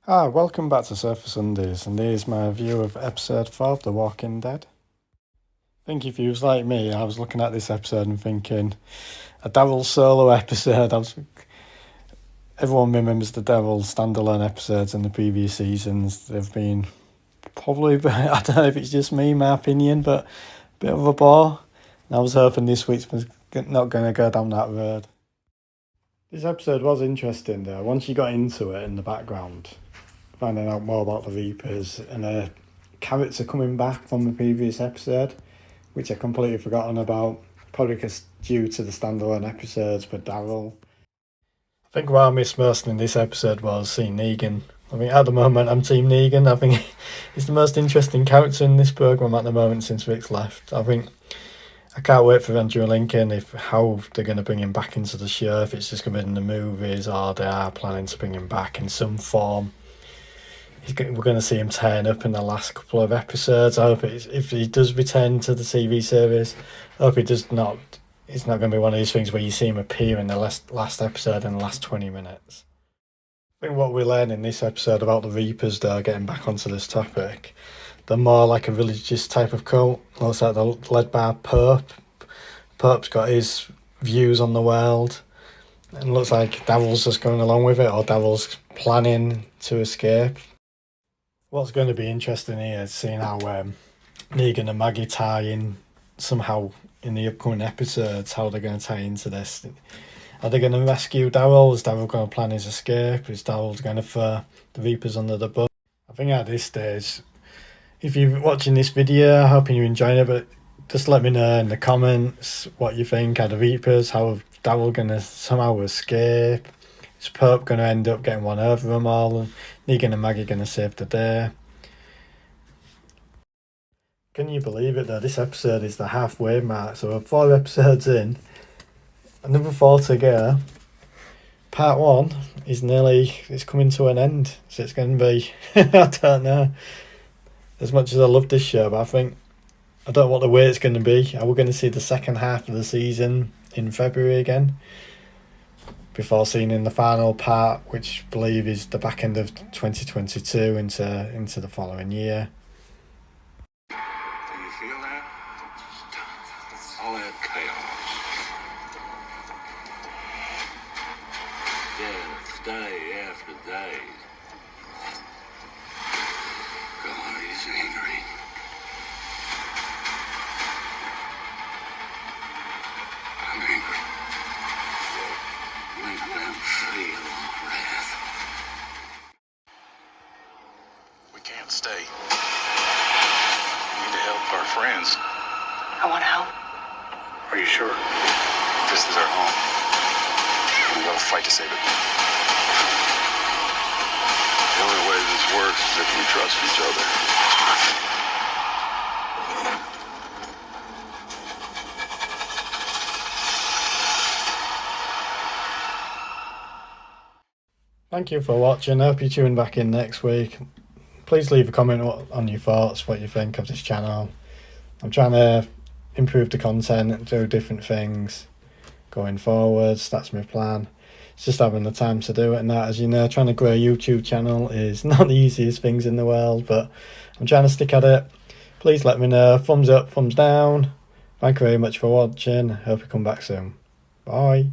Welcome back to Surfer Sundays, and here's my review of episode 4 of The Walking Dead. I think if you was like me, I was looking at this episode and thinking, a Daryl solo episode. Everyone remembers the Daryl standalone episodes in the previous seasons. They've been probably, I don't know if it's just me, my opinion, but a bit of a bore. And I was hoping this week's was not going to go down that road. This episode was interesting though, once you got into it in the background, finding out more about the Reapers, and carrots are coming back from the previous episode, which I completely forgotten about, probably because due to the standalone episodes for Daryl. I think what I missed most in this episode was seeing Negan. I mean, at the moment, I'm Team Negan. I think he's the most interesting character in this programme at the moment since Rick's left. I can't wait for Andrew Lincoln, how they're going to bring him back into the show, if it's just going to be in the movies or they are planning to bring him back in some form. We're going to see him turn up in the last couple of episodes. I hope if he does return to the TV series, I hope it's not going to be one of these things where you see him appear in the last episode in the last 20 minutes. I think what we learn in this episode about the Reapers, though, getting back onto this topic, they're more like a religious type of cult. Looks like they're led by Pope. Pope's got his views on the world. And looks like Daryl's just going along with it, or Daryl's planning to escape. What's going to be interesting here is seeing how Negan and Maggie tie in somehow in the upcoming episodes, how they're going to tie into this. Are they going to rescue Daryl? Is Daryl going to plan his escape? Is Daryl going to throw the Reapers under the bus? I think at this stage, if you're watching this video, hoping you're enjoying it, but just let me know in the comments what you think. Are the Reapers, how Daryl going to somehow escape? Is Pope going to end up getting one over them all? And Negan and Maggie going to save the day? Can you believe it though? This episode is the halfway mark, so we're 4 episodes in, another 4 to go. Part 1 is it's coming to an end, so it's going to be, I don't know. As much as I love this show, but I don't know what the way it's going to be. Are we going to see the second half of the season in February again, before seeing in the final part, which I believe is the back end of 2022 into the following year? Do you feel that? All that chaos. Yes, day after day. God, he's angry. I'm angry. Make them feel wrath. We can't stay. We need to help our friends. I want to help. Are you sure? This is our home. We gotta fight to save it. The only way this works is if we trust each other. Thank you for watching. I hope you tune back in next week. Please leave a comment on your thoughts, what you think of this channel. I'm trying to improve the content and do different things going forwards. That's my plan. It's just having the time to do it, and that, as you know, trying to grow a YouTube channel is not the easiest things in the world, but I'm trying to stick at it. Please let me know. Thumbs up, thumbs down. Thank you very much for watching. Hope you come back soon. Bye.